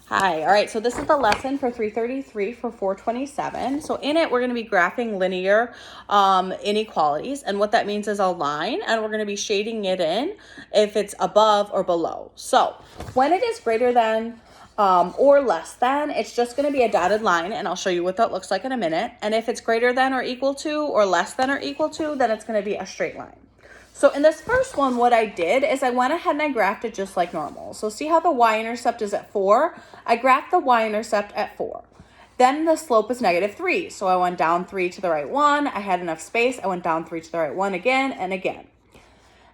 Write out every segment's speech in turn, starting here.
Hi, all right, so this is the lesson for 333 for 427. So in it, we're going to be graphing linear inequalities, and what that means is a line, and we're going to be shading it in if it's above or below. So when it is greater than or less than, it's just going to be a dotted line, and I'll show you what that looks like in a minute. And if it's greater than or equal to or less than or equal to, then it's going to be a straight line. So in this first one, what I did is I went ahead and I graphed it just like normal. So see how the y-intercept is at 4? I graphed the y-intercept at 4. Then the slope is -3. So I went down 3 to the right 1. I had enough space. I went down 3 to the right 1 again and again.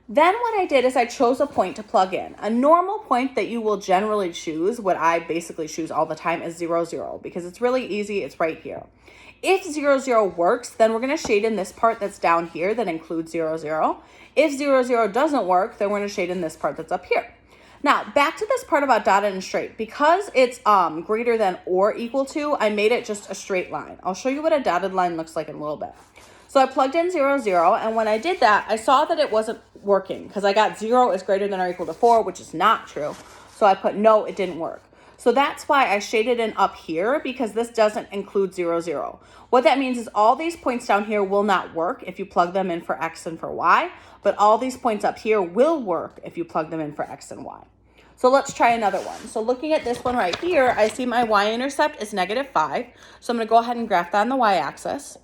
Then what I did is I chose a point to plug in. A normal point that you will generally choose, what I basically choose all the time, is 0, 0, because it's really easy. It's right here. If 0, 0 works, then we're going to shade in this part that's down here that includes 0, 0. If 0, 0 doesn't work, then we're going to shade in this part that's up here. Now, back to this part about dotted and straight. Because it's greater than or equal to, I made it just a straight line. I'll show you what a dotted line looks like in a little bit. So I plugged in 0, 0, and when I did that, I saw that it wasn't working because I got 0 is greater than or equal to 4, which is not true. So I put no, it didn't work. So that's why I shaded in up here, because this doesn't include 0, 0. What that means is all these points down here will not work if you plug them in for x and for y, but all these points up here will work if you plug them in for x and y. So let's try another one. So looking at this one right here, I see my y-intercept is -5. So I'm going to go ahead and graph that on the y-axis.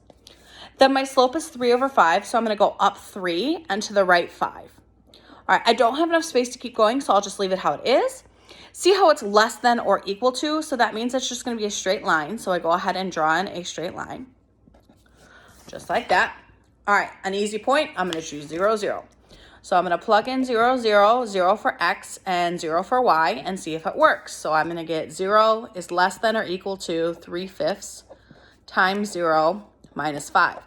Then my slope is 3 over 5, so I'm going to go up 3 and to the right 5. All right, I don't have enough space to keep going, so I'll just leave it how it is. See how it's less than or equal to? So that means it's just going to be a straight line. So I go ahead and draw in a straight line, just like that. All right, an easy point, I'm going to choose 0, 0. So I'm going to plug in 0, 0, 0 for x and 0 for y and see if it works. So I'm going to get 0 is less than or equal to 3/5 times 0 minus 5.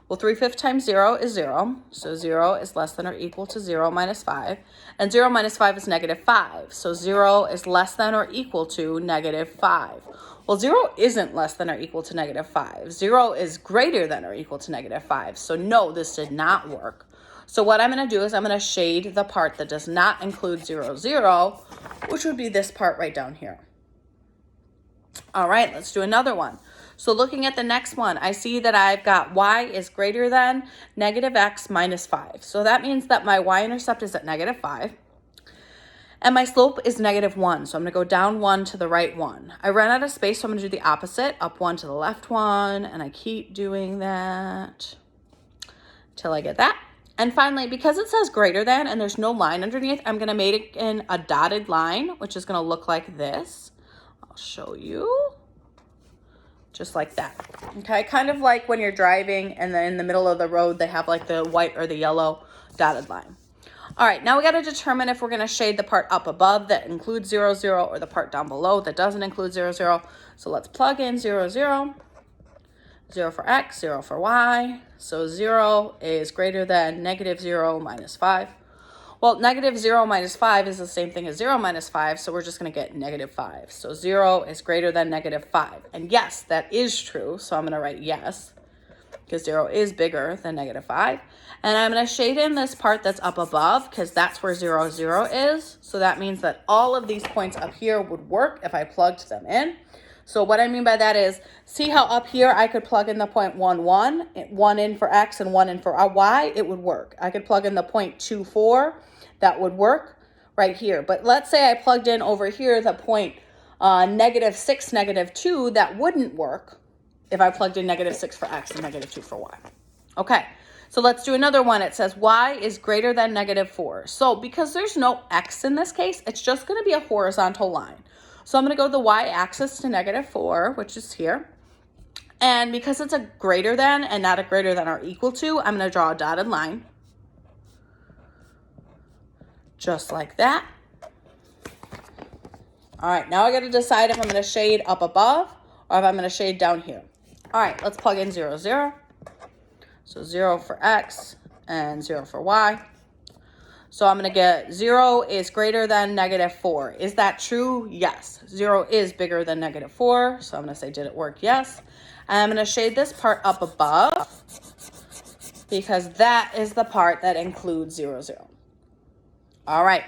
Well, 3/5 times 0 is 0. So 0 is less than or equal to 0 minus 5. And 0 minus 5 is -5. So 0 is less than or equal to -5. Well, 0 isn't less than or equal to -5. 0 is greater than or equal to -5. So no, this did not work. So what I'm going to do is I'm going to shade the part that does not include 0, 0, which would be this part right down here. All right, let's do another one. So looking at the next one, I see that I've got y is greater than -x minus 5. So that means that my y-intercept is at -5. And my slope is -1. So I'm going to go down 1 to the right 1. I ran out of space, so I'm going to do the opposite. Up 1 to the left 1. And I keep doing that till I get that. And finally, because it says greater than and there's no line underneath, I'm going to make it in a dotted line, which is going to look like this. I'll show you. Just like that. Okay, kind of like when you're driving and then in the middle of the road, they have like the white or the yellow dotted line. All right, now we got to determine if we're going to shade the part up above that includes 0, 0 or the part down below that doesn't include 0, 0. So let's plug in 0, 0. 0 for x, 0 for y. So 0 is greater than -0 minus 5. Well, -0 minus 5 is the same thing as 0 minus 5, so we're just going to get -5. So 0 is greater than -5. And yes, that is true, so I'm going to write yes, because 0 is bigger than -5. And I'm going to shade in this part that's up above, because that's where 0, 0 is. So that means that all of these points up here would work if I plugged them in. So what I mean by that is, see how up here I could plug in the point 1, 1, 1 in for x and 1 in for y, it would work. I could plug in the point 2, 4, that would work right here. But let's say I plugged in over here the point -6, -2, that wouldn't work if I plugged in -6 for x and -2 for y. Okay, so let's do another one. It says y is greater than -4. So because there's no x in this case, it's just going to be a horizontal line. So I'm going to go the y-axis to -4, which is here. And because it's a greater than and not a greater than or equal to, I'm going to draw a dotted line. Just like that. All right, now I got to decide if I'm going to shade up above or if I'm going to shade down here. All right, let's plug in 0, 0. So 0 for x and 0 for y. So I'm going to get 0 is greater than -4. Is that true? Yes. 0 is bigger than -4. So I'm going to say, did it work? Yes. And I'm going to shade this part up above because that is the part that includes 0, 0. All right.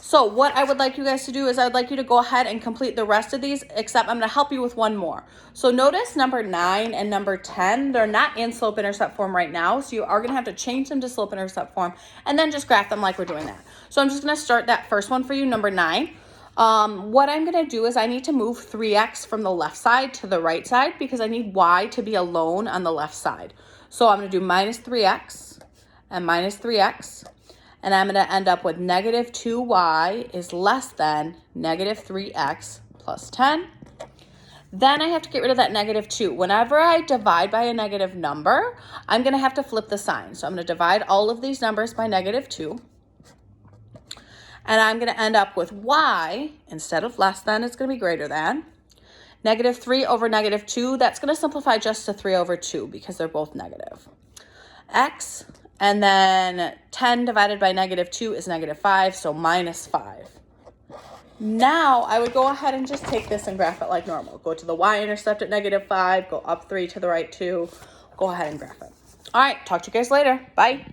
So what I would like you guys to do is I would like you to go ahead and complete the rest of these, except I'm going to help you with one more. So notice number 9 and number 10, they're not in slope-intercept form right now, so you are going to have to change them to slope-intercept form and then just graph them like we're doing that. So I'm just going to start that first one for you, number 9. What I'm going to do is I need to move 3x from the left side to the right side because I need y to be alone on the left side. So I'm going to do minus 3x and minus 3x. And I'm going to end up with negative 2y is less than negative 3x plus 10. Then I have to get rid of that negative 2. Whenever I divide by a negative number, I'm going to have to flip the sign. So I'm going to divide all of these numbers by negative 2. And I'm going to end up with y, instead of less than, it's going to be greater than. Negative 3 over negative 2, that's going to simplify just to 3 over 2 because they're both negative. X, and then 10 divided by negative 2 is negative 5, so minus 5. Now I would go ahead and just take this and graph it like normal. Go to the y-intercept at negative 5, go up 3 to the right 2, go ahead and graph it. All right, talk to you guys later. Bye.